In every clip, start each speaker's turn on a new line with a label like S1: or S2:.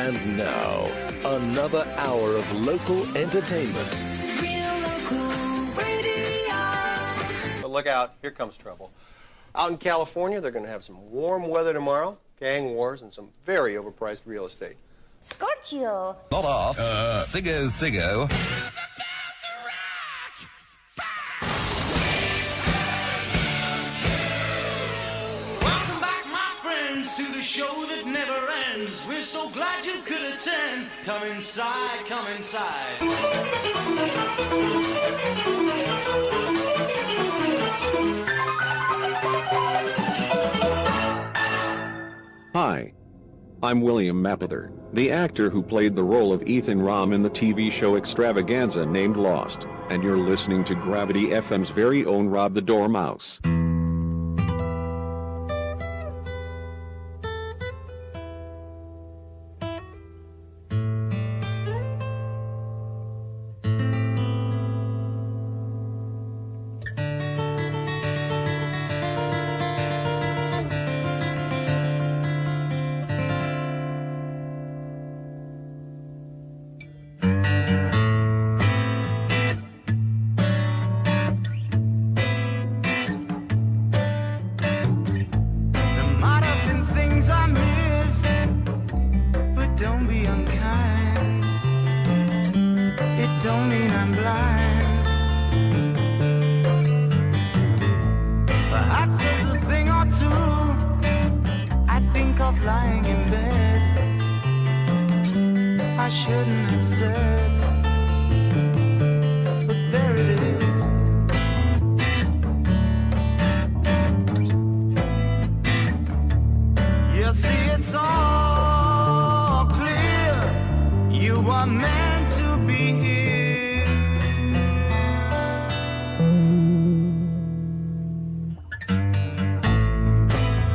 S1: And now, another hour of local entertainment.
S2: Real local radio.
S3: But look out, here comes trouble. Out in California, they're going to have some warm weather tomorrow, gang wars, and some very overpriced real estate.
S4: Scorchio.
S5: Not off. Siggo, Siggo.
S6: Welcome back, my friends, to the show that never ends. We're so glad you could attend. Come inside, come inside.
S7: Hi. I'm William Mapother, the actor who played the role of Ethan Rom in the TV show extravaganza named Lost, and you're listening to Gravity FM's very own Rob the Dormouse.
S6: Lying in bed, I shouldn't have said, but there it is. You see, it's all clear. You are meant to be here.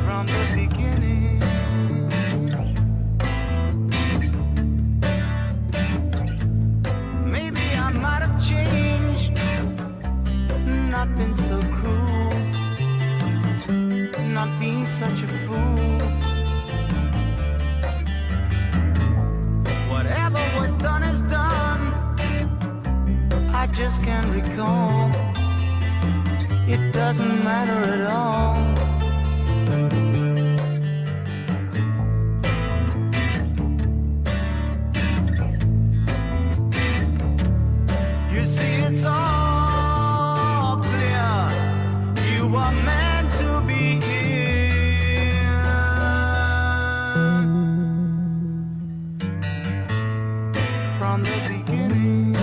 S6: From the beginning. Not been so cruel, not being such a fool. Whatever was done is done, I just can't recall. It doesn't matter at all. You see, it's all clear. You are meant to be here. From the beginning.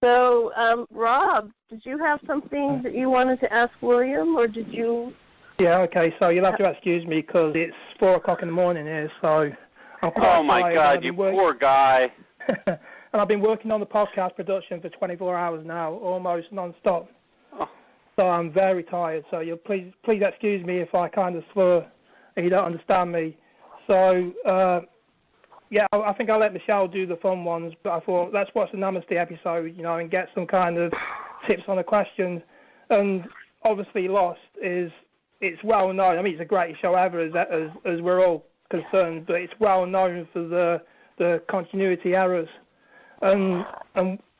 S8: So, Rob, did you have something that you wanted to ask William, or did you
S4: Yeah, okay, so you'll have to excuse me because it's 4 o'clock in the morning here, so I'm quite
S8: Oh, my
S4: tired.
S8: God, you poor guy.
S4: And I've been working on the podcast production for 24 hours now, almost non-stop.
S8: Oh.
S4: So I'm very tired, so you'll please excuse me if I kind of slur and you don't understand me. So, yeah, I think I'll let Michelle do the fun ones, but I thought let's watch the Namaste episode, you know, and get some kind of tips on the questions. And obviously Lost it's well known. I mean, it's the greatest show ever, as we're all concerned. But it's well known for the continuity errors. And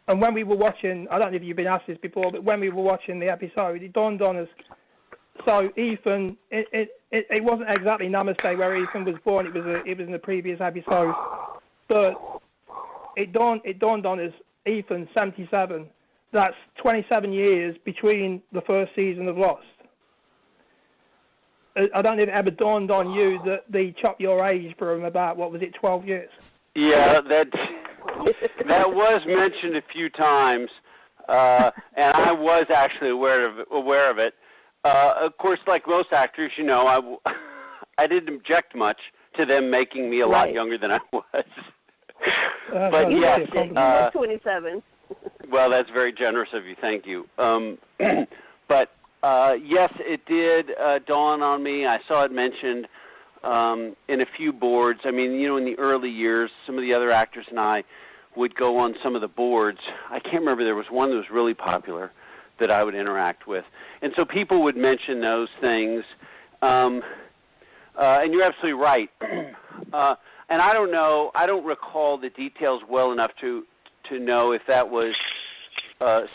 S4: when we were watching, I don't know if you've been asked this before, but when we were watching the episode, it dawned on us. So Ethan, it wasn't exactly Namaste where Ethan was born. It was in the previous episode, but it dawned on us. Ethan, 77. That's 27 years between the first season of Lost. I don't know if it ever dawned on you that they chopped your age from about, 12 years?
S8: Yeah, that was mentioned a few times, and I was actually aware of it. Of course, like most actors, you know, I didn't object much to them making me a lot younger than I was. But yes,
S9: 27.
S8: Well, that's very generous of you. Thank you. But yes, it did dawn on me. I saw it mentioned in a few boards. I mean, you know, in the early years, some of the other actors and I would go on some of the boards. I can't remember. There was one that was really popular that I would interact with. And so people would mention those things. And you're absolutely right. And I don't know, I don't recall the details well enough to know if that was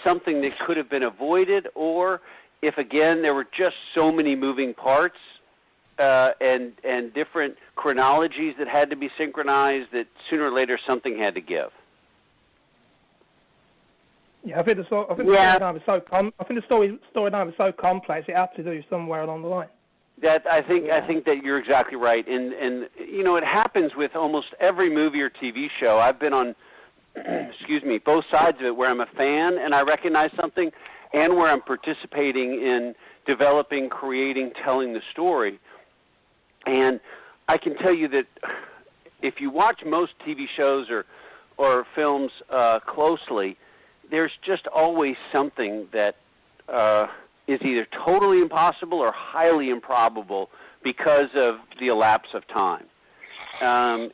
S8: something that could have been avoided, or if, again, there were just so many moving parts and different chronologies that had to be synchronized that sooner or later something had to give.
S4: Yeah, I think the storyline was so complex it had to do somewhere along the line.
S8: I think that you're exactly right, and you know, it happens with almost every movie or TV show. I've been on, both sides of it, where I'm a fan and I recognize something, and where I'm participating in developing, creating, telling the story. And I can tell you that if you watch most TV shows or films closely, there's just always something that is either totally impossible or highly improbable because of the elapse of time.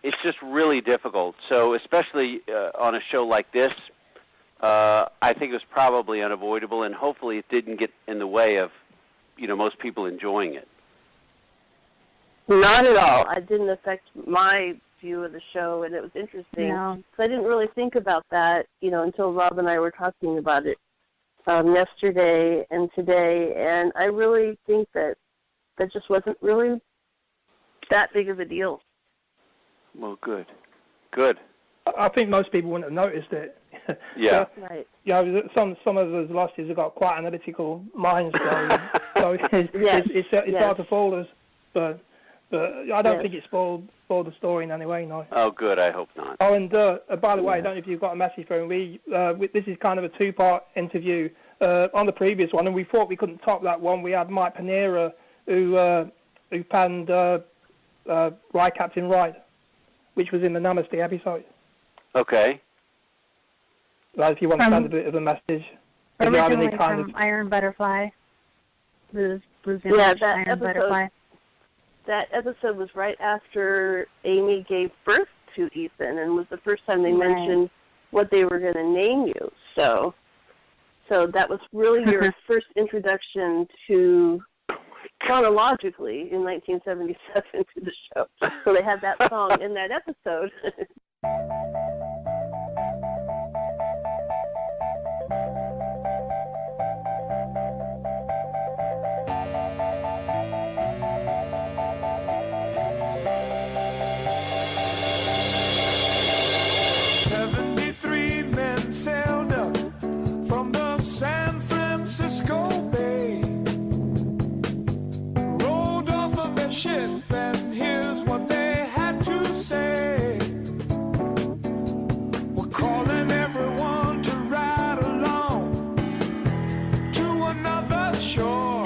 S8: It's just really difficult. So especially on a show like this, I think it was probably unavoidable, and hopefully it didn't get in the way of, you know, most people enjoying it.
S9: Not at all. It didn't affect my view of the show, and it was interesting. No. So I didn't really think about that, you know, until Rob and I were talking about it yesterday and today, and I really think that just wasn't really that big of a deal.
S8: Well, good.
S4: I think most people wouldn't have noticed it.
S8: Yeah.
S9: Right.
S4: Yeah, some of those Losties have got quite analytical minds, so it's hard to fool us. But I don't think it spoiled the story in any way, no.
S8: Oh, good. I hope not.
S4: Oh, and by the way, I don't know if you've got a message from me. This is kind of a two-part interview on the previous one, and we thought we couldn't top that one. We had Mike Panera, who panned Right Captain Right, which was in the Namaste episode.
S8: Okay.
S4: Well, if you want to send a bit of a message.
S10: Originally from Iron Butterfly. Bruce Iron Butterfly.
S9: That episode was right after Amy gave birth to Ethan, and was the first time they mentioned what they were going to name you. So that was really your first introduction to, chronologically, in 1977 to the show. So they had that song in that episode.
S6: Sailed up from the San Francisco Bay, rolled off of their ship, and here's what they had to say. We're calling everyone to ride along to another shore.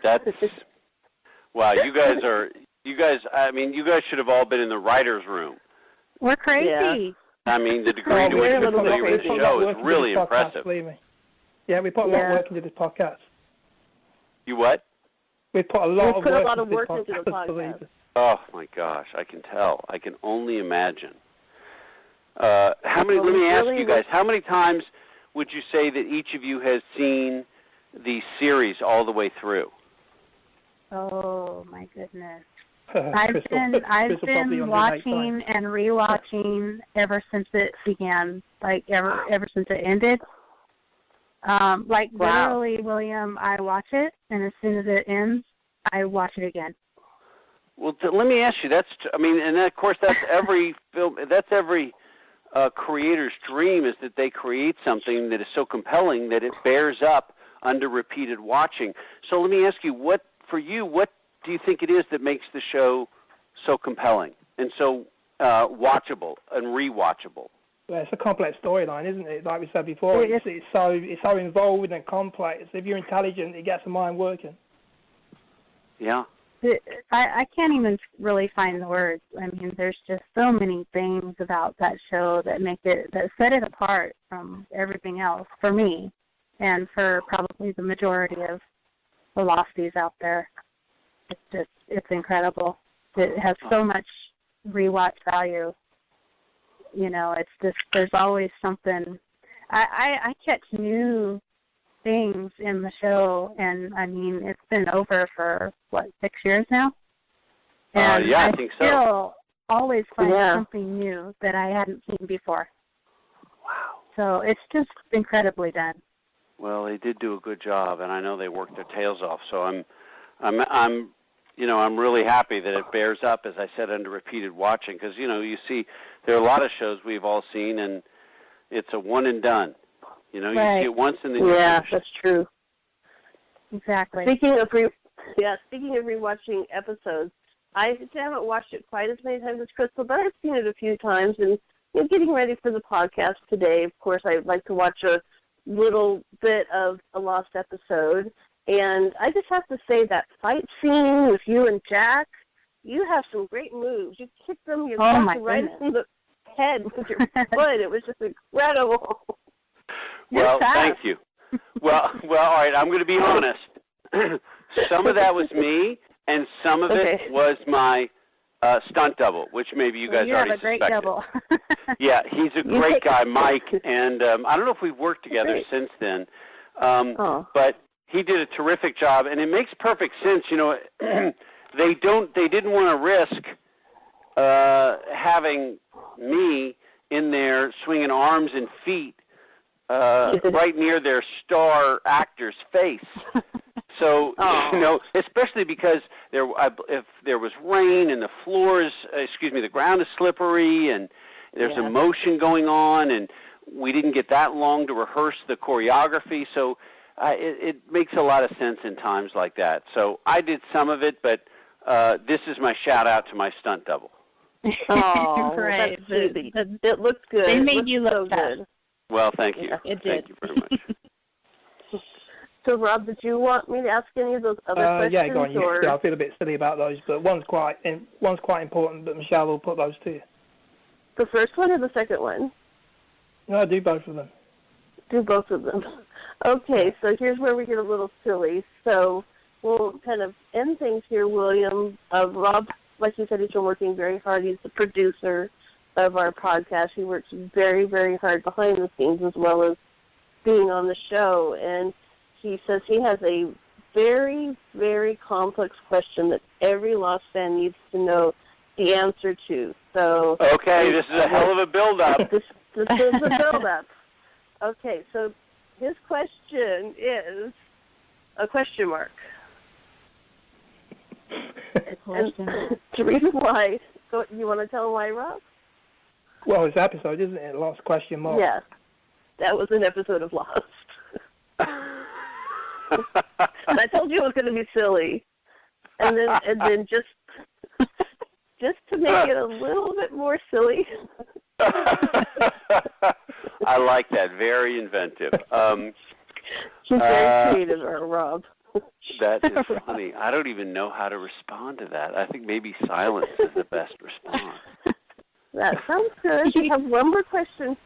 S8: That's wow. You guys. I mean, you guys should have all been in the writers' room.
S10: We're crazy.
S9: Yeah.
S8: I mean, the degree to which you're familiar with the show is really impressive.
S4: Yeah, we put a lot of work into this podcast.
S8: You what?
S4: We put a lot
S9: of work into the podcast.
S8: Oh my gosh, I can tell. I can only imagine. Let me ask you guys, how many times would you say that each of you has seen the series all the way through?
S10: Oh my goodness. I've been watching and rewatching ever since it began, like ever since it ended. Literally, William, I watch it, and as soon as it ends, I watch it again.
S8: Well, let me ask you. And of course, that's every film. That's every creator's dream, is that they create something that is so compelling that it bears up under repeated watching. So let me ask you, what do you think it is that makes the show so compelling and so watchable and rewatchable?
S4: Well, it's a complex storyline, isn't it? Like we said before, it's so involved and complex. If you're intelligent, it gets the mind working.
S8: Yeah.
S10: I can't even really find the words. I mean, there's just so many things about that show that set it apart from everything else for me, and for probably the majority of the Losties out there. It's incredible. It has so much rewatch value. You know, it's just, there's always something. I catch new things in the show, and I mean, it's been over for 6 years now, and
S8: I think so.
S10: Still always find something new that I hadn't seen before.
S8: Wow!
S10: So it's just incredibly done.
S8: Well, they did do a good job, and I know they worked their tails off. So I'm really happy that it bears up, as I said, under repeated watching, because you see there are a lot of shows we've all seen, and it's a one and done. You see it once and then you're finished.
S9: That's true.
S10: Exactly.
S9: Speaking of rewatching episodes, I haven't watched it quite as many times as Crystal, but I've seen it a few times. And getting ready for the podcast today, of course, I'd like to watch a little bit of a lost episode. And I just have to say that fight scene with you and Jack, you have some great moves. You kicked them, you got them right in the head with your foot. It was just incredible.
S8: Well, thank you. Well, all right, I'm going to be honest. Some of that was me, and some of it was my stunt double, which maybe you guys already suspected. You have a great double. Yeah, he's a great guy, Mike, and I don't know if we've worked together since then, but he did a terrific job, and it makes perfect sense. They didn't want to risk having me in there swinging arms and feet right near their star actor's face. So, especially because if there was rain and the ground is slippery and there's emotion going on, and we didn't get that long to rehearse the choreography. So it makes a lot of sense in times like that. So I did some of it, but this is my shout out to my stunt double.
S9: Oh,
S10: right.
S9: It looked good.
S10: They made you look good.
S8: Well, thank you.
S10: Yeah, it did.
S8: Thank you very much.
S9: So, Rob, did you want me to ask any of those other questions?
S4: Yeah, go on. I feel a bit silly about those, but one's quite important, but Michelle will put those to you.
S9: The first one or the second one?
S4: No, do both of them.
S9: Do both of them. Okay, so here's where we get a little silly. So we'll kind of end things here, William. Rob, like you said, he's been working very hard. He's the producer of our podcast. He works very, very hard behind the scenes as well as being on the show. And he says he has a very, very complex question that every Lost fan needs to know the answer to. So
S8: okay, this is a hell of a build-up.
S9: This is a build-up. Okay, so his question is a question mark. And the reason why, you want to tell him why, Rob?
S4: Well, it's an episode, isn't it? Lost question mark.
S9: Yeah, that was an episode of Lost. And I told you it was going to be silly, and then just to make it a little bit more silly.
S8: I like that. Very inventive.
S9: She's very creative, Rob.
S8: That is funny. I don't even know how to respond to that. I think maybe silence is the best response.
S9: That sounds good. We have one more question.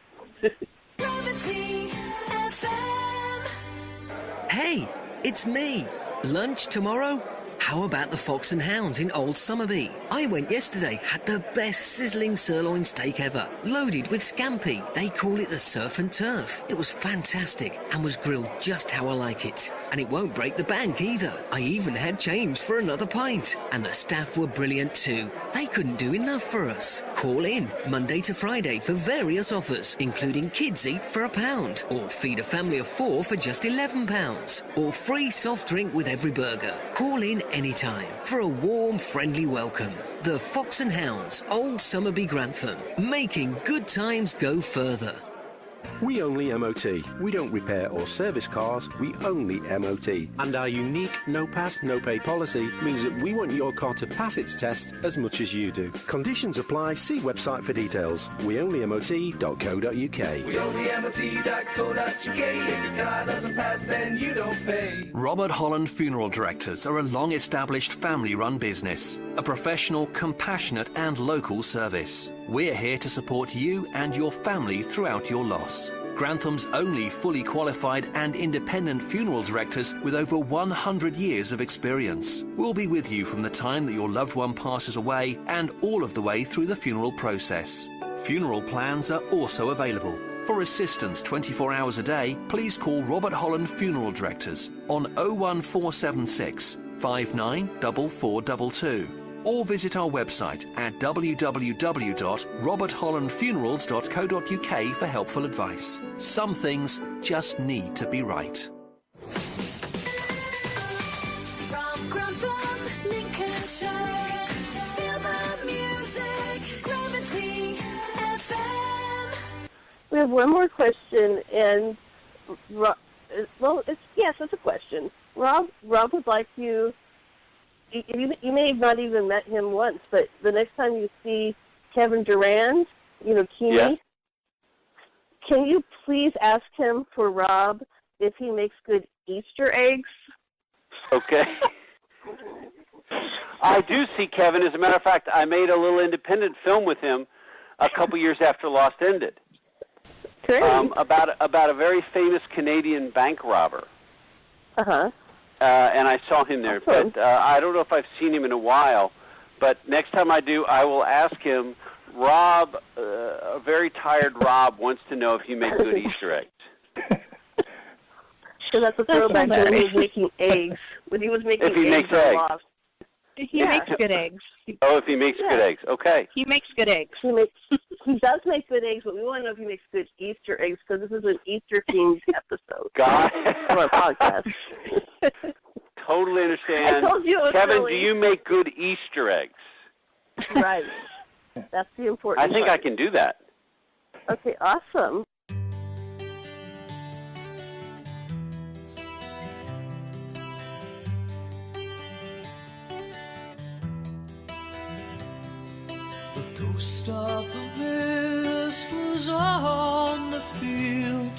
S2: Gravity FM.
S11: Hey, it's me. Lunch tomorrow? How about the Fox and Hounds in Old Somerby? I went yesterday, had the best sizzling sirloin steak ever, loaded with scampi. They call it the surf and turf. It was fantastic and was grilled just how I like it. And it won't break the bank either. I even had change for another pint. And the staff were brilliant too. They couldn't do enough for us. Call in Monday to Friday for various offers, including kids eat for £1, or feed a family of 4 for just £11, or free soft drink with every burger. Call in anytime for a warm, friendly welcome. The Fox and Hounds, Old Somerby Grantham, making good times go further.
S12: We only MOT. We don't repair or service cars, we only MOT. And our unique no pass, no pay policy means that we want your car to pass its test as much as you do. Conditions apply, see website for details. weonlymot.co.uk.
S6: weonlymot.co.uk. If your car doesn't pass, then you don't pay.
S13: Robert Holland Funeral Directors are a long-established family-run business, a professional, compassionate and local service. We're here to support you and your family throughout your loss. Grantham's only fully qualified and independent funeral directors with over 100 years of experience. We'll be with you from the time that your loved one passes away and all of the way through the funeral process. Funeral plans are also available. For assistance 24 hours a day, please call Robert Holland Funeral Directors on 01476 594422 or visit our website at www.roberthollandfunerals.co.uk for helpful advice. Some things just need to be right.
S2: From Grantham, Lincolnshire, feel the music, Gravity FM.
S9: We have one more question, and it's a question. Rob would like you. You may have not even met him once, but the next time you see Kevin Durand, Keeney,
S8: Yeah.
S9: Can you please ask him for Rob if he makes good Easter eggs?
S8: Okay. I do see Kevin. As a matter of fact, I made a little independent film with him a couple years after Lost ended.
S9: Great.
S8: About a very famous Canadian bank robber.
S9: Uh-huh.
S8: And I saw him there, but I don't know if I've seen him in a while. But next time I do, I will ask him. Rob, a very tired Rob, wants to know if you make good Easter eggs.
S9: So that's a throwback to when he was making eggs. When he was making
S8: If he makes eggs.
S14: He makes good eggs.
S8: Oh, if he makes good eggs, okay.
S14: He makes good eggs.
S9: He does make good eggs, but we want to know if he makes good Easter eggs because this is an Easter-themed episode.
S8: Got it.
S9: Of our podcast.
S8: Totally understand.
S9: I told you it was
S8: Kevin,
S9: silly.
S8: do you make good Easter eggs?
S9: Right. That's the important
S8: I think
S9: part.
S8: I can do that.
S9: Okay, awesome.
S6: The ghost of the mist was on the field,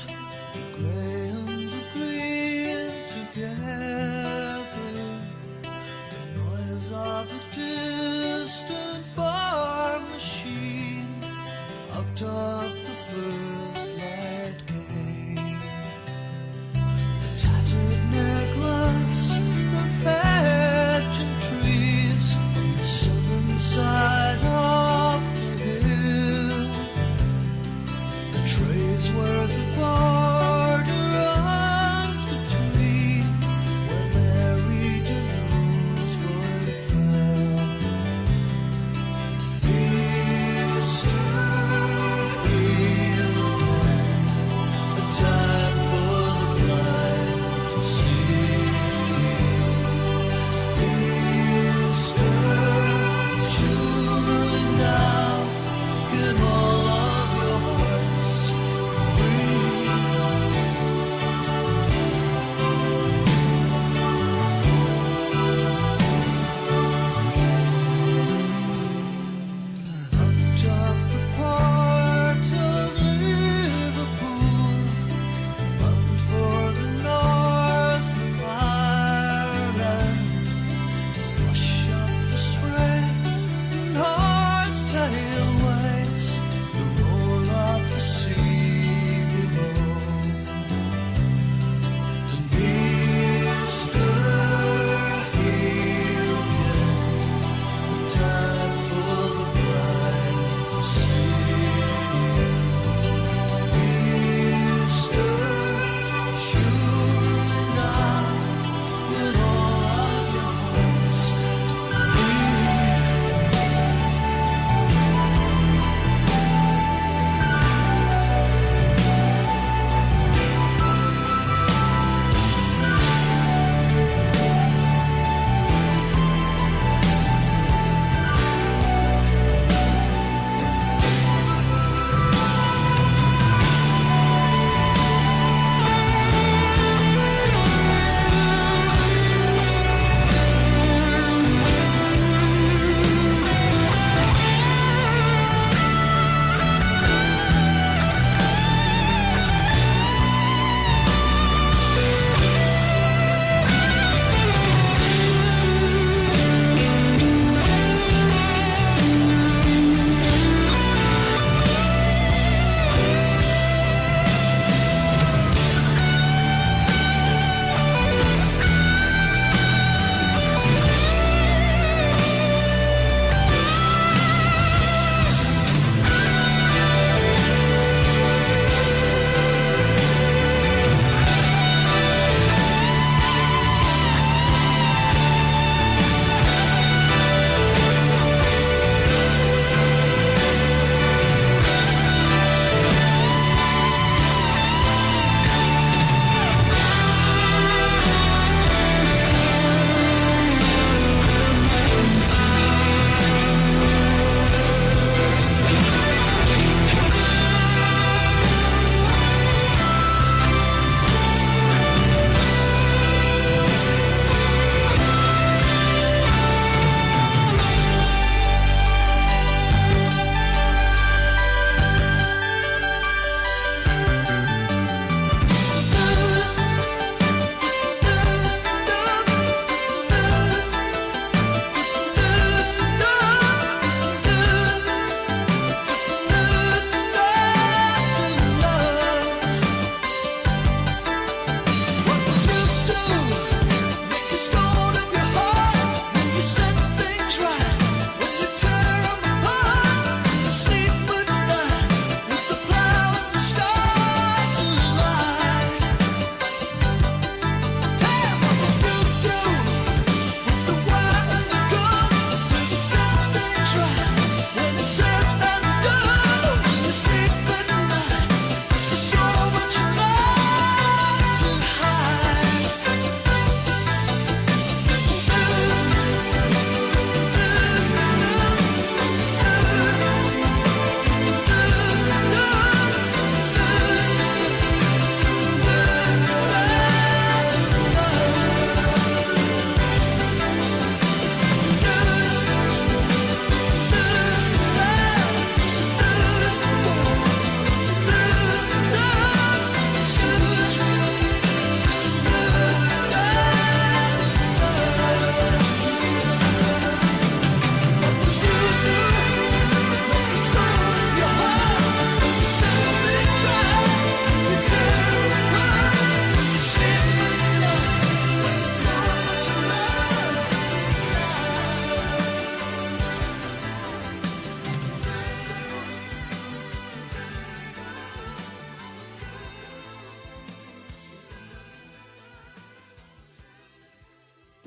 S6: the grey and the green together. The noise of a distant farm machine, out of the first light came the tattered necklace of hedge and trees on the southern side of the hill. The trees were the border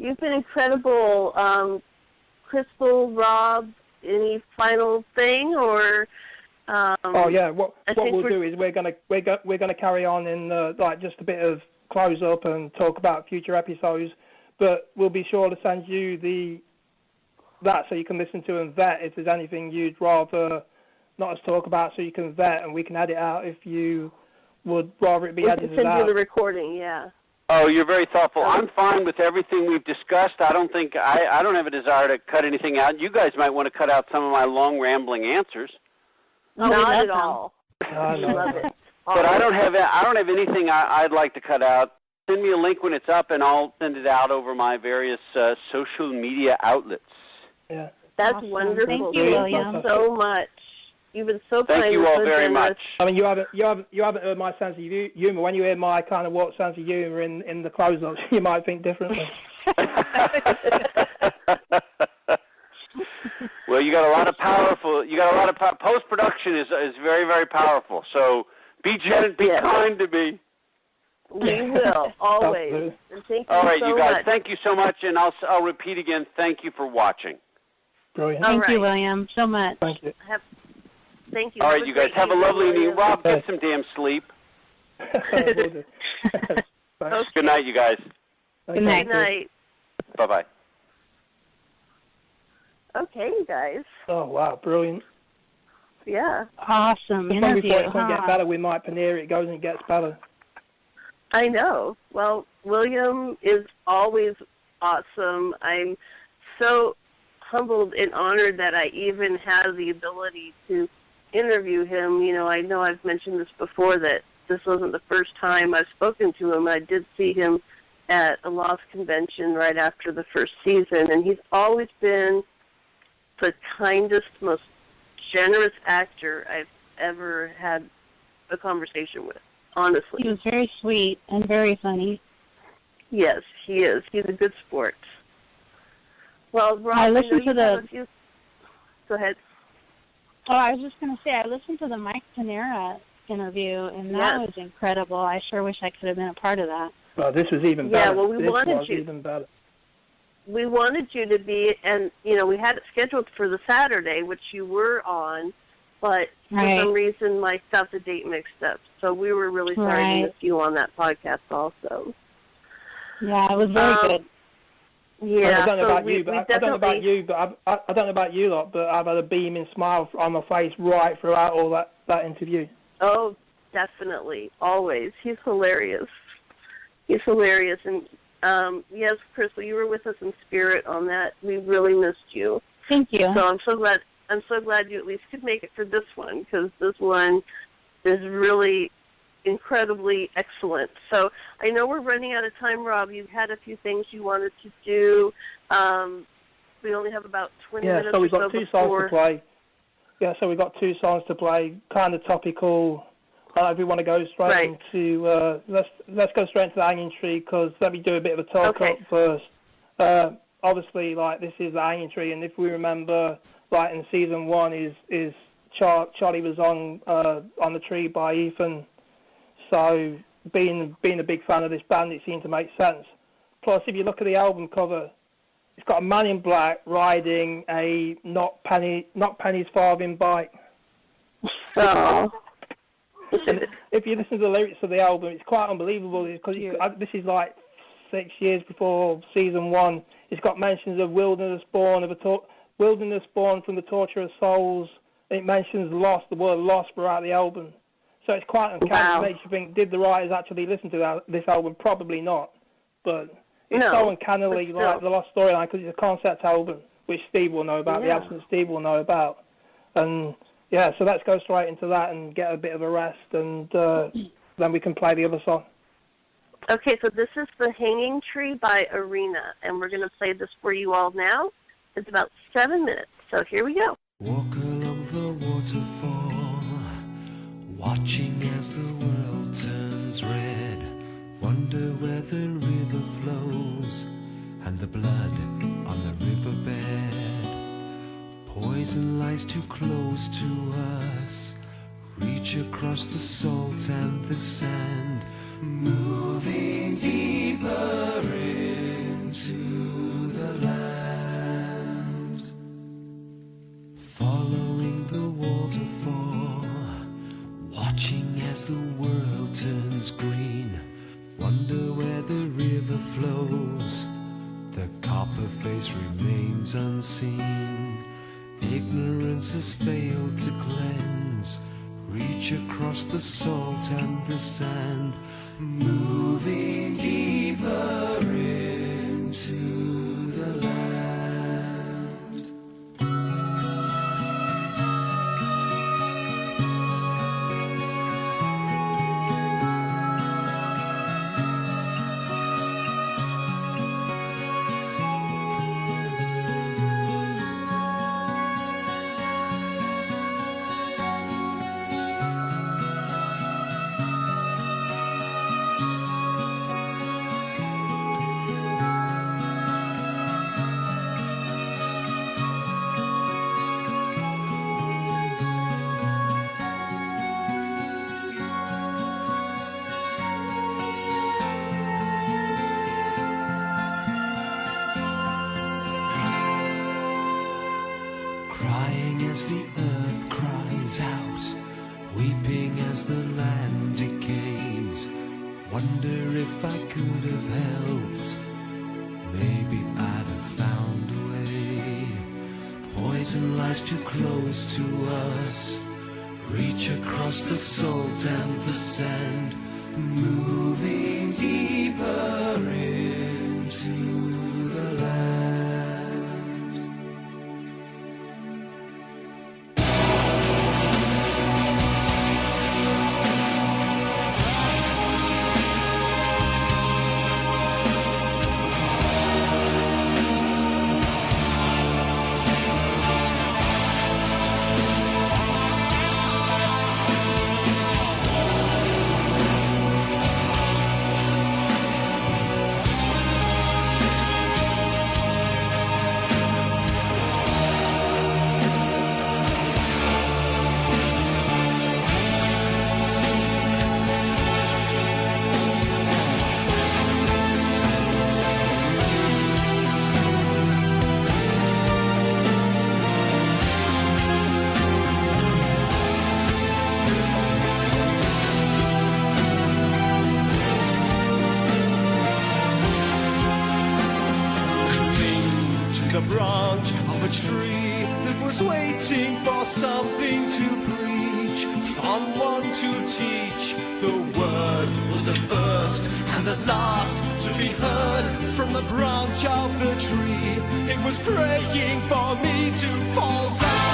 S9: You've been incredible. Crystal, Rob, any final thing or?
S4: Oh yeah, what we'll do is we're gonna carry on in like just a bit of close up and talk about future episodes, but we'll be sure to send you that so you can listen to and vet if there's anything you'd rather not us talk about, so you can vet and we can edit out if you would rather it be edited out.
S9: We can send you the recording, yeah.
S8: Oh, you're very thoughtful. I'm fine with everything we've discussed. I don't think I don't have a desire to cut anything out. You guys might want to cut out some of my long rambling answers.
S9: Not at all. I love it.
S8: But I don't have anything I'd like to cut out. Send me a link when it's up, and I'll send it out over my various social media outlets.
S4: Yeah,
S9: that's
S10: awesome.
S9: wonderful.
S10: Thank you, William.
S9: Thank you so much. You've been so kind.
S8: Thank you all very much.
S4: I mean, you haven't heard my sense of humour. When you hear my kind of what sense of humour in the close-ups, you might think differently.
S8: Well, you got a lot of post-production is very, very powerful. So be kind to me.
S9: We will always. And thank you
S8: all right,
S9: so
S8: you guys.
S9: much.
S8: Thank you so much, and I'll repeat again. Thank you for watching.
S4: Brilliant.
S10: Thank you, William, so much.
S4: Thank you.
S9: Thank you.
S8: All right, you guys have a lovely evening. Rob, get some damn sleep. Good night, you guys.
S10: Good night.
S9: Good night.
S8: Bye-bye.
S9: Okay, you guys.
S4: Oh, wow, brilliant.
S9: Yeah.
S10: Awesome interview.
S4: Before it can get better with Mike Panera, it goes and gets better.
S9: I know. Well, William is always awesome. I'm so humbled and honored that I even have the ability to interview him. You know I've mentioned this before, that this wasn't the first time I've spoken to him. I did see him at a Lost convention right after the first season, and he's always been the kindest, most generous actor I've ever had a conversation with, honestly.
S10: He was very sweet and very funny.
S9: Yes, he is. He's a good sport. Well, Rob,
S10: I listened to the...
S9: Go ahead.
S10: Oh, I was just going to say, I listened to the Mike Panera interview, and that was incredible. I sure wish I could have been a part of that.
S4: Well, this was even better.
S9: Yeah, well, we wanted you.
S4: Even better.
S9: We wanted you to be, and, we had it scheduled for the Saturday, which you were on, but for some reason Mike got the date mixed up. So we were really sorry to miss you on that podcast also.
S10: Yeah, it was very good.
S9: Yeah,
S4: I don't know about you lot, but I've had a beaming smile on my face right throughout all that interview.
S9: Oh, definitely, always. He's hilarious. He's hilarious, and yes, Crystal, you were with us in spirit on that. We really missed you.
S10: Thank you.
S9: So I'm so glad you at least could make it for this one, because this one is really incredibly excellent. So I know we're running out of time, Rob. You had a few things you wanted to do. We only have about 20 minutes
S4: so we've
S9: or
S4: got
S9: so
S4: two songs to play. Yeah, so we've got two songs to play, kind of topical. If we want to go straight into, let's go straight into the hanging tree, because let me do a bit of a talk up first. Obviously, this is the hanging tree, and if we remember, in season 1 is Charlie was on the tree by Ethan. So being a big fan of this band, it seemed to make sense. Plus, if you look at the album cover, it's got a man in black riding a not penny's farthing bike.
S9: Oh.
S4: If you listen to the lyrics of the album, it's quite unbelievable, because this is 6 years before season 1. It's got mentions of wilderness born from the torture of souls. It mentions the word lost throughout the album. So it's quite uncanny. Wow. It makes you think, did the writers actually listen to this album? Probably not. But it's so uncannily the Lost storyline, because it's a concept album, which Steve will know about, the absent Steve will know about. And, so let's go straight into that and get a bit of a rest, and then we can play the other song.
S9: Okay, so this is The Hanging Tree by Arena, and we're going to play this for you all now. It's about 7 minutes, so here we go.
S15: Walk along the waterfall, watching as the world turns red. Wonder where the river flows, and the blood on the riverbed. Poison lies too close to us, reach across the salt and the sand, moving deeper into flows, the copper face remains unseen. Ignorance has failed to cleanse. Reach across the salt and the sand, moving deeper into the land. Crying as the earth cries out, weeping as the land decays. Wonder if I could have helped, maybe I'd have found a way. Poison lies too close to us, reach across the salt and the sand, moving deeper into the land. Branch of a tree that was waiting for something to preach, someone to teach. The word was the first and the last to be heard from the branch of the tree. It was praying for me to fall down.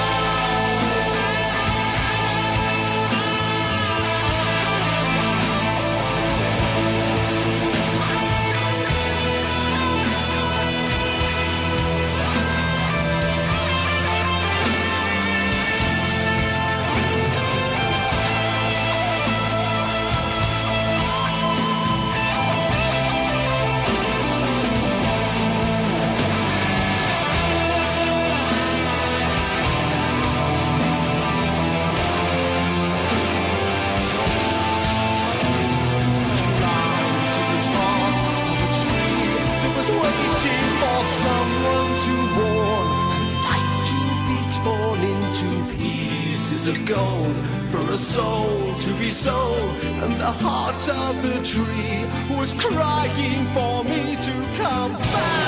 S15: Waiting for someone to warn, life to be torn into pieces of gold, for a soul to be sold, and the heart of the tree was crying for me to come back.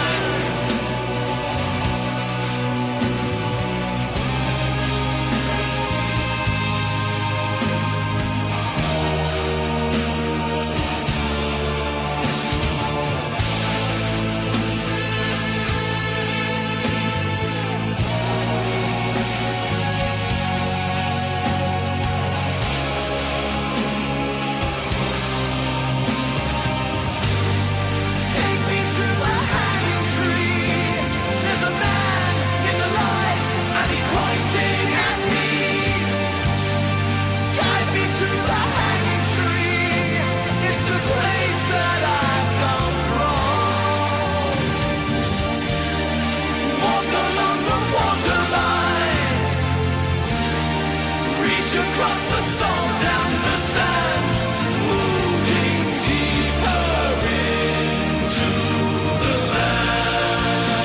S15: Across the salt and the sand, moving deeper into the land.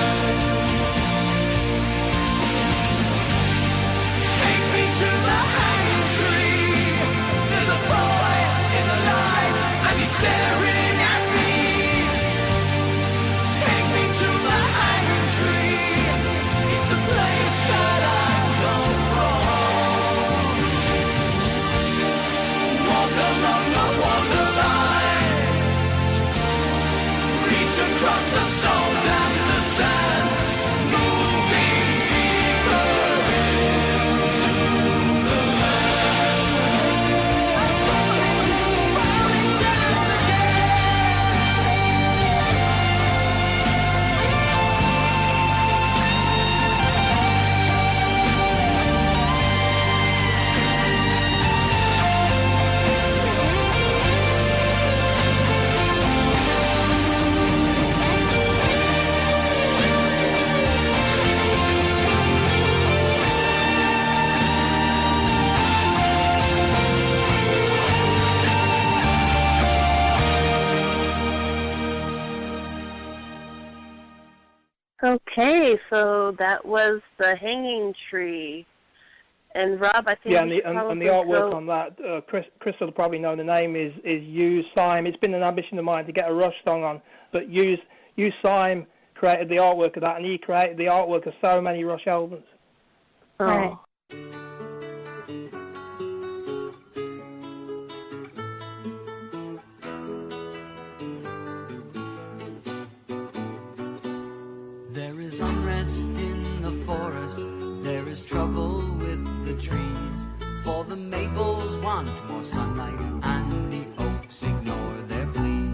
S15: Take me to the hanging tree. There's a boy in the light, and he's staring at me.
S2: reach across the salt and the sand, moving deeper into the land. I'm falling down
S9: Okay, so that was The Hanging Tree. And Rob, I think
S4: Yeah,
S9: you should
S4: and the
S9: probably
S4: artwork
S9: go-
S4: on that, Chris will probably know the name, is Hugh Syme. It's been an ambition of mine to get a Rush song on, but Hugh Syme created the artwork of that, and he created the artwork of so many Rush albums.
S9: Oh.
S16: There is unrest in the forest, there is trouble with the trees. For the maples want more sunlight and the oaks ignore their pleas.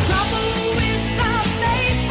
S2: trouble with the maple.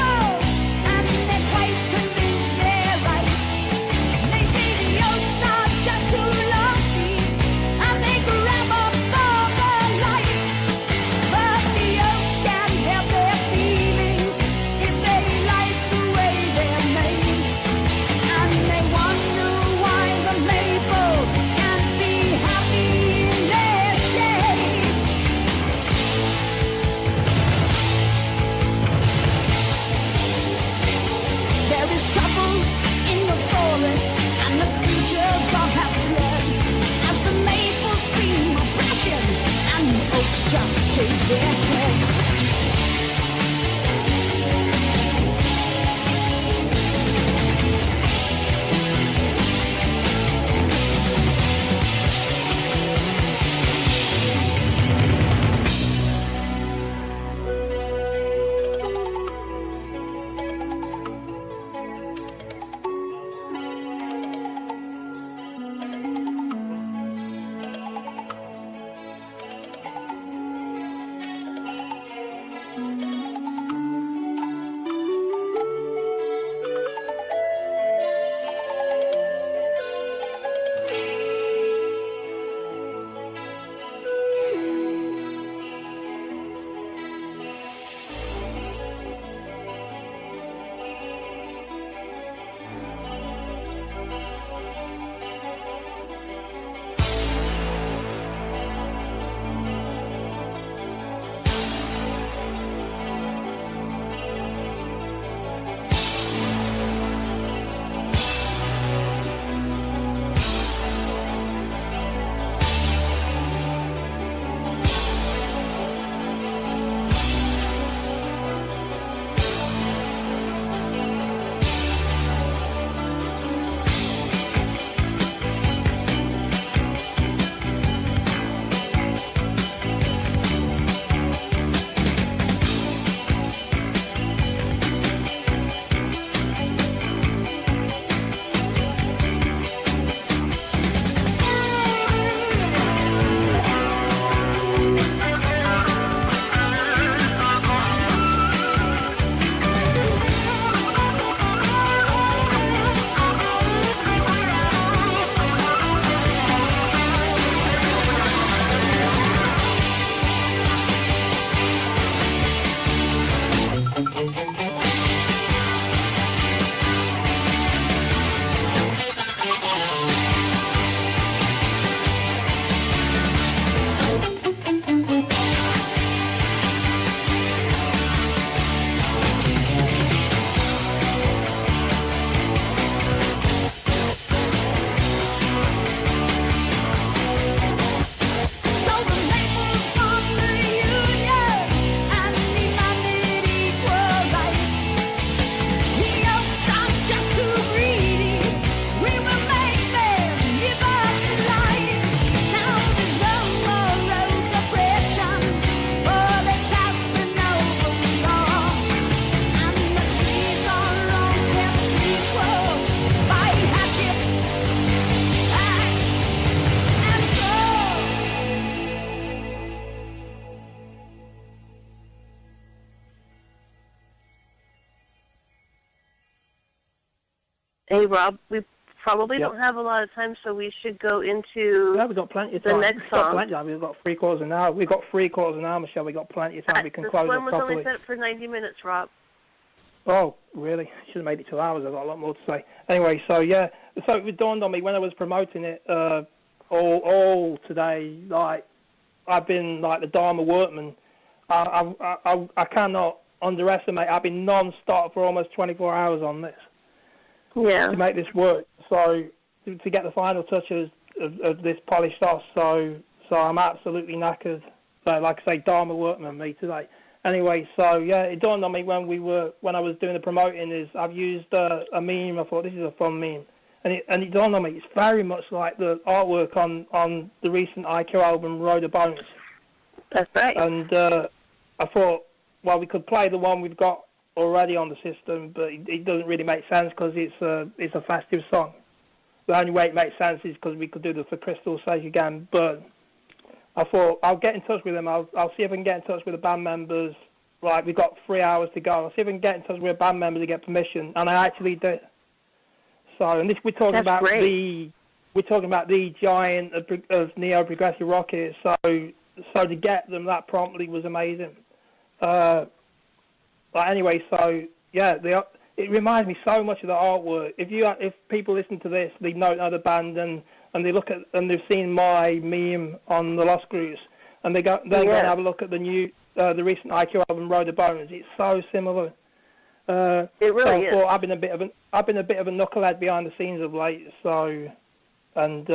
S9: Hey, Rob, we probably don't have a lot of time, so we should go into
S4: we've got plenty of
S9: the
S4: time.
S9: next
S4: We've got
S9: song.
S4: plenty of time. We've got 3/4 of an hour. We've got 3/4 of an hour, Michelle. We've got plenty of time. We can
S9: This
S4: close
S9: one
S4: it
S9: was
S4: properly.
S9: only set for 90 minutes, Rob.
S4: Oh, really? Should have made it 2 hours. I've got a lot more to say. Anyway, so yeah, so it dawned on me when I was promoting it all today. Like I've been like the Dharma workman. I cannot underestimate. I've been non-stop for almost 24 hours on this.
S9: Yeah.
S4: To make this work. So to get the final touches of this polished off. So I'm absolutely knackered. So like I say, Dharma workman me today. Anyway, so yeah, it dawned on me when I was doing the promoting is I've used a meme. I thought this is a fun meme, and it dawned on me it's very much like the artwork on the recent IQ album Road of Bones.
S9: That's right.
S4: And I thought, well, we could play the one we've got already on the system, but it doesn't really make sense because it's a festive song. The only way it makes sense is because we could do the For Crystal's Sake again, but I thought I'll get in touch with them. I'll see if I can get in touch with the band members. Like we've got 3 hours to go. I'll see if I can get in touch with a band member to get permission, and I actually did. So, and this we're talking about the giant of neo progressive rock here. So to get them that promptly was amazing. But anyway, so yeah, it reminds me so much of the artwork. If people listen to this, they don't know the band and they look at and they've seen my meme on the Lost Grooves, and they go and have a look at the recent IQ album Road of Bones. It's so similar.
S9: It really is.
S4: I've been a bit of a knucklehead behind the scenes of late. So, and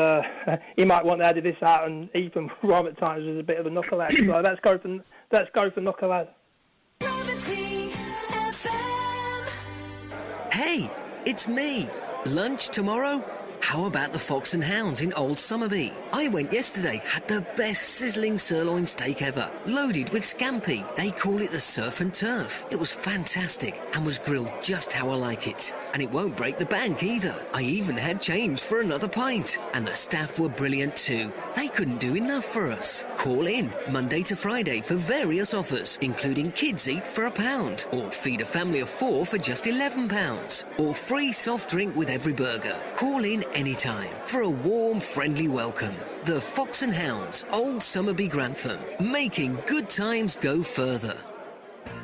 S4: he might want to edit this out. And Ethan Rob at times was a bit of a knucklehead. So let's go for knucklehead.
S11: Hey, it's me. Lunch tomorrow? How about the Fox and Hounds in Old Somerby? I went yesterday, had the best sizzling sirloin steak ever, loaded with scampi. They call it the surf and turf. It was fantastic and was grilled just how I like it. And it won't break the bank either. I even had change for another pint. And the staff were brilliant too. They couldn't do enough for us. Call in Monday to Friday for various offers, including kids eat for £1, or feed a family of 4 for just £11, or free soft drink with every burger. Call in anytime for a warm, friendly welcome. The Fox and Hounds, Old Somerby Grantham, making good times go further.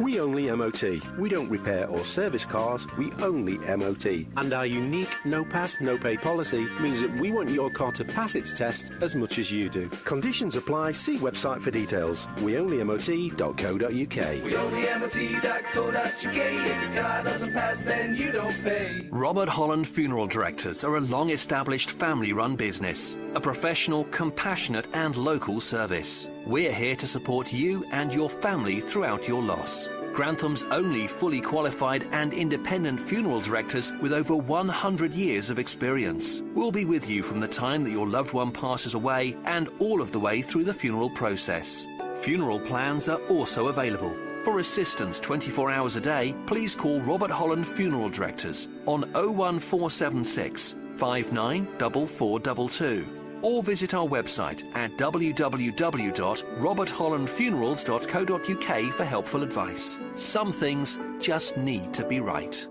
S12: We only MOT. We don't repair or service cars, we only MOT. And our unique no pass, no pay policy means that we want your car to pass its test as much as you do. Conditions apply, see website for details. weonlymot.co.uk.
S2: weonlymot.co.uk. If your car doesn't pass, then you don't pay.
S13: Robert Holland Funeral Directors are a long-established family-run business, a professional, compassionate and local service. We're here to support you and your family throughout your loss. Grantham's only fully qualified and independent funeral directors with over 100 years of experience. We'll be with you from the time that your loved one passes away and all of the way through the funeral process. Funeral plans are also available. For assistance 24 hours a day, please call Robert Holland Funeral Directors on 01476 594422 or visit our website at www.roberthollandfunerals.co.uk for helpful advice. Some things just need to be right.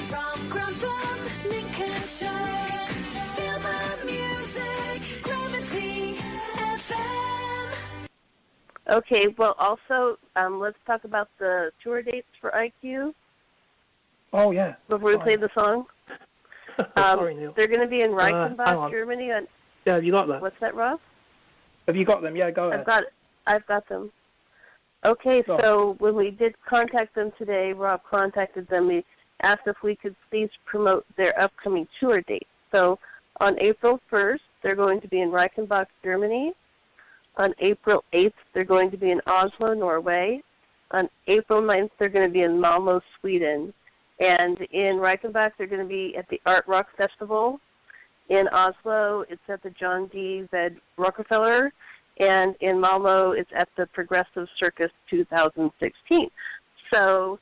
S2: From Grantham, Lincolnshire, feel the music, Gravity FM.
S9: Okay, well, also, let's talk about the tour dates for IQ.
S4: Oh, yeah.
S9: Before we play the song.
S4: Sorry, Neil.
S9: They're going to be in
S4: hang
S9: Reichenbach,
S4: on.
S9: Germany.
S4: Yeah, have you got that?
S9: What's that, Ross?
S4: Have you got them? Yeah, go ahead.
S9: I've got them. Okay, so when we did contact them today, Rob contacted them. He asked if we could please promote their upcoming tour date. So on April 1st, they're going to be in Reichenbach, Germany. On April 8th, they're going to be in Oslo, Norway. On April 9th, they're going to be in Malmö, Sweden. And in Reichenbach, they're going to be at the Art Rock Festival. In Oslo, it's at the John D. Ved Rockefeller. And in Malmö, it's at the Progressive Circus 2016. So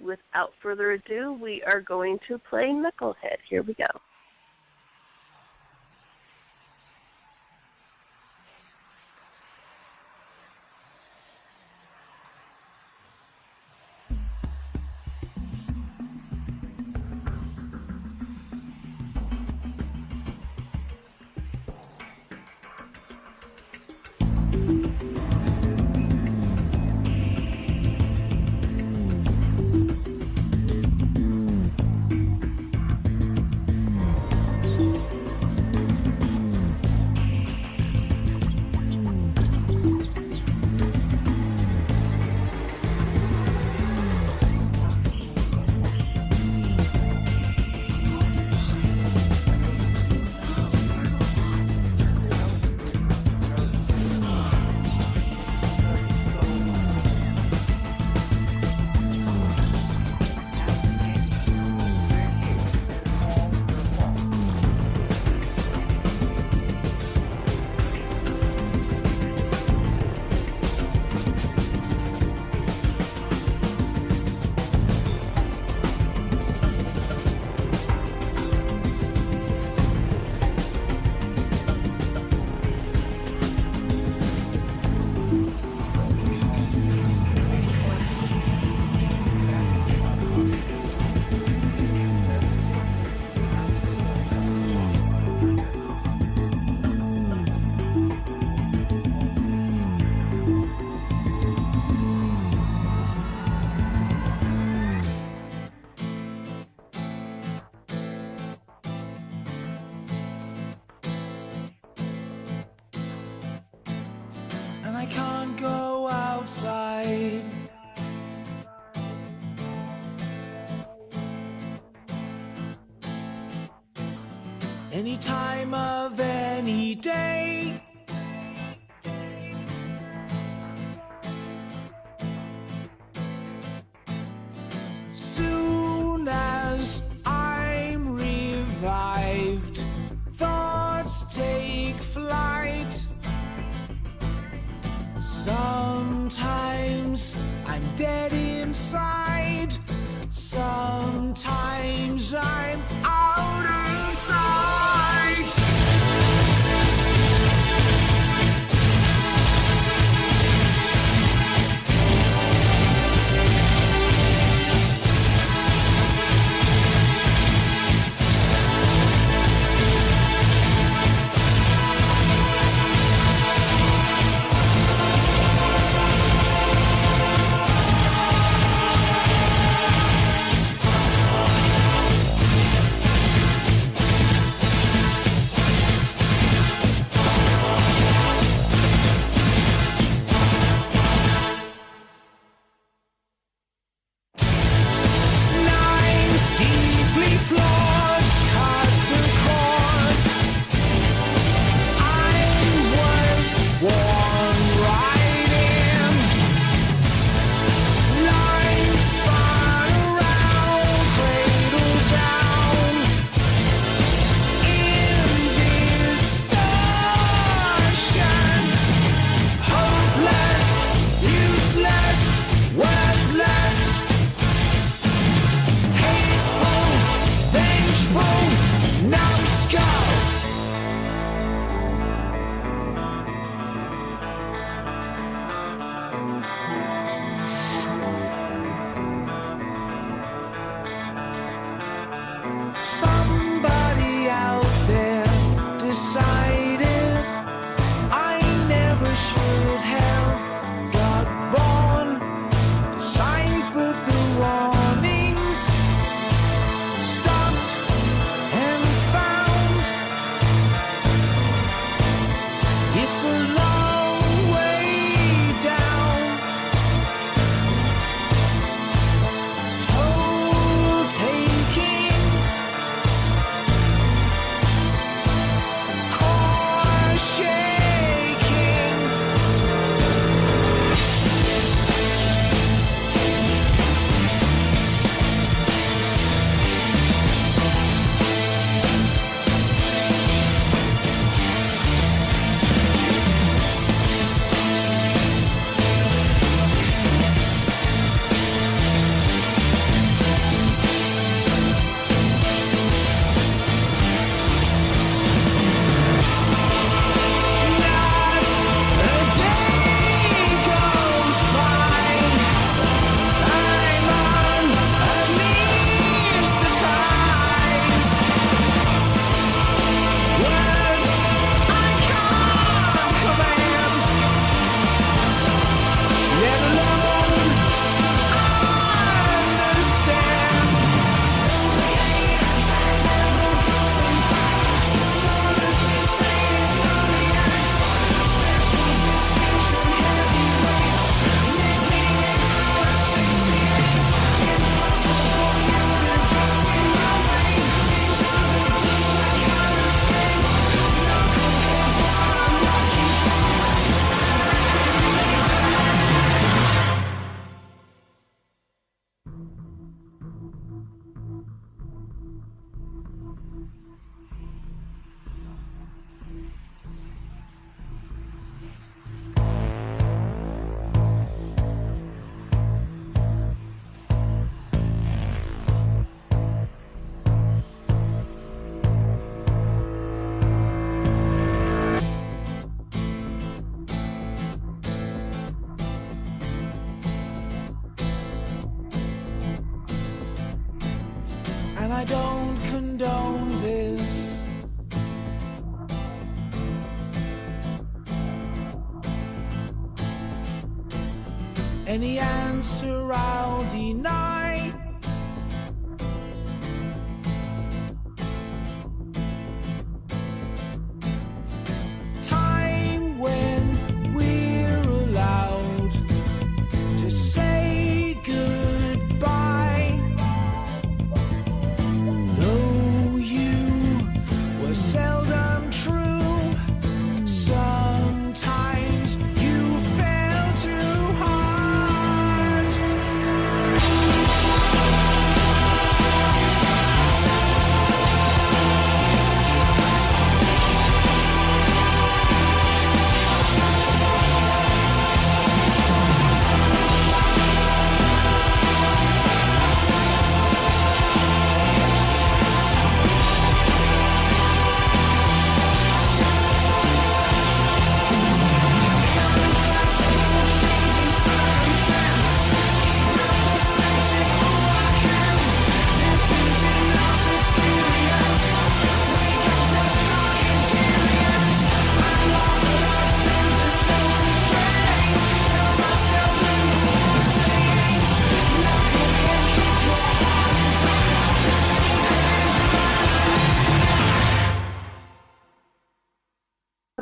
S9: without further ado, we are going to play Knucklehead. Here we go.
S15: can't go outside. Any time of any day. Soon as I'm revived, thoughts take flight. Sometimes I'm dead inside. Sometimes I'm out of sight. Somebody out there decided I never should have got born. Deciphered the warnings, stopped and found it's a long way down. Toll taking, shaking. And I don't condone this. Any answer I'll deny. Time when we're alive.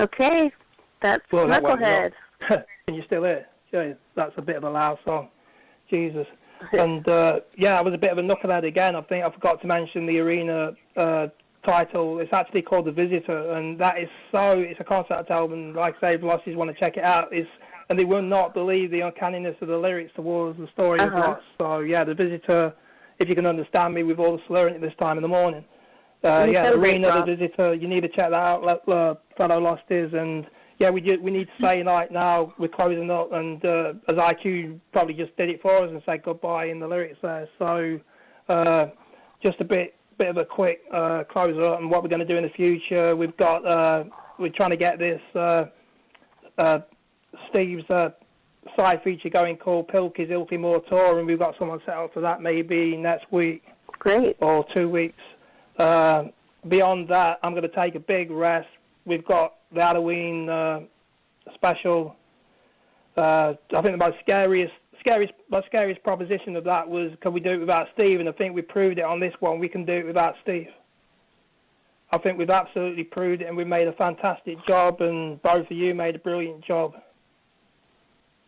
S9: Okay, that's Knucklehead.
S4: Can you still hear? Yeah, that's a bit of a loud song. Jesus. And, yeah, I was a bit of a knucklehead again. I think I forgot to mention the arena title. It's actually called The Visitor, and that is it's a concept album. Like I say, Velocities want to check it out. And they will not believe the uncanniness of the lyrics towards the story of Lost. So, yeah, The Visitor, if you can understand me with all the slurring at this time in the morning. Yeah, The Arena, The Visitor, you need to check that out, fellow Losties. And, yeah, we need to say night now. We're closing up, and as IQ probably just did it for us and said goodbye in the lyrics there. So, just a bit of a quick closer up and what we're going to do in the future. We've got, we're trying to get this Steve's side feature going called Pilky's Ilky Tour, and we've got someone set up for that maybe next week.
S9: Great.
S4: Or 2 weeks. Beyond that, I'm going to take a big rest. We've got the Halloween special. I think the most scariest proposition of that was, can we do it without Steve? And I think we proved it on this one. We can do it without Steve. I think we've absolutely proved it, and we made a fantastic job, and both of you made a brilliant job.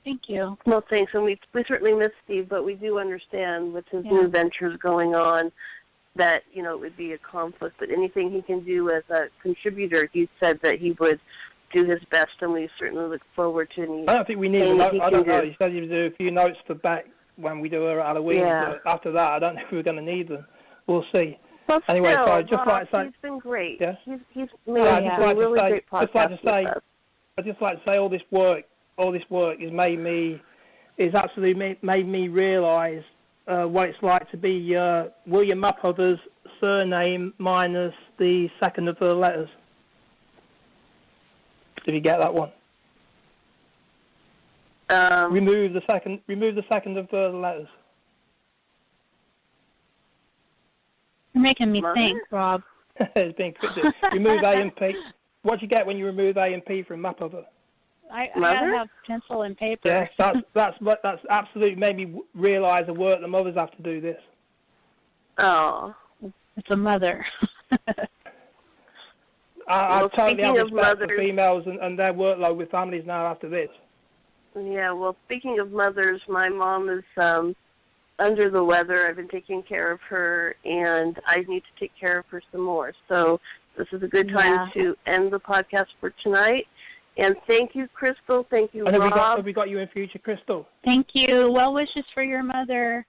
S10: Thank you.
S9: Well, thanks. And we certainly miss Steve, but we do understand with his new ventures going on that, it would be a conflict. But anything he can do as a contributor, he said that he would do his best, and we certainly look forward to any.
S4: I don't think we need a note. I don't know. He said he would do a few notes for back when we do our Halloween.
S9: Yeah.
S4: But after that, I don't know if we're going to need them. We'll see.
S9: Well,
S4: anyway,
S9: still,
S4: so just like to say,
S9: he's been great.
S4: Yeah?
S9: He's made a really great podcast with us.
S4: I'd just like to say all this work has absolutely made me realise what it's like to be William Mapother's surname minus the second of the letters. Did you get that one? Remove the second of the letters.
S10: You're making me think, Rob.
S4: It's being cryptic. Remove A and P. What do you get when you remove A and P from Mapother?
S10: I gotta have pencil and paper.
S4: Yeah, that's absolutely made me realise the work the mothers have to do this.
S9: Oh,
S10: it's a mother.
S4: I totally have respect for females and their workload with families now after this.
S9: Yeah, well, speaking of mothers, my mom is under the weather. I've been taking care of her, and I need to take care of her some more. So this is a good time to end the podcast for tonight. And thank you, Crystal. Thank you,
S4: and
S9: Rob.
S4: Have we got you in future, Crystal?
S10: Thank you. Well wishes for your mother.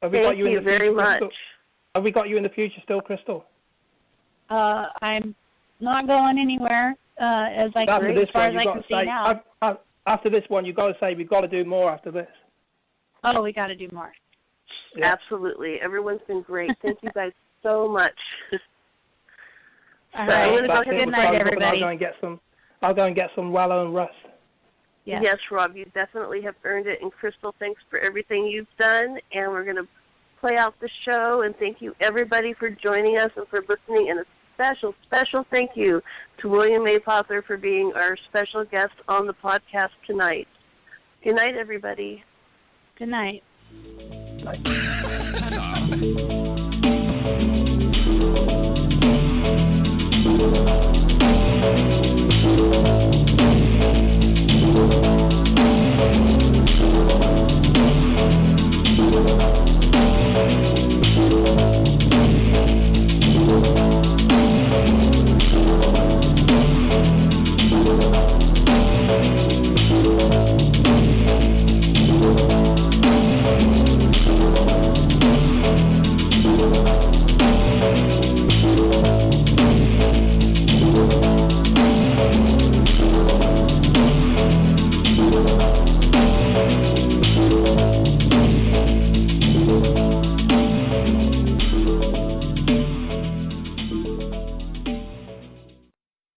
S9: Thank you very much.
S4: Have we got you in the future still, Crystal?
S10: I'm not going anywhere as far as I can see now.
S4: After this one, you've got to say we've got to do more after this.
S10: Oh, we got to do more.
S9: Yeah. Absolutely. Everyone's been great. Thank you guys so much.
S10: All right. Good night, everybody.
S4: I'll go and get some well-earned rest.
S10: Yeah.
S9: Yes, Rob, you definitely have earned it. And Crystal, thanks for everything you've done. And we're going to play out the show. And thank you, everybody, for joining us and for listening. And a special, special thank you to William Mapother for being our special guest on the podcast tonight. Good night, everybody.
S10: Good night.
S4: Night.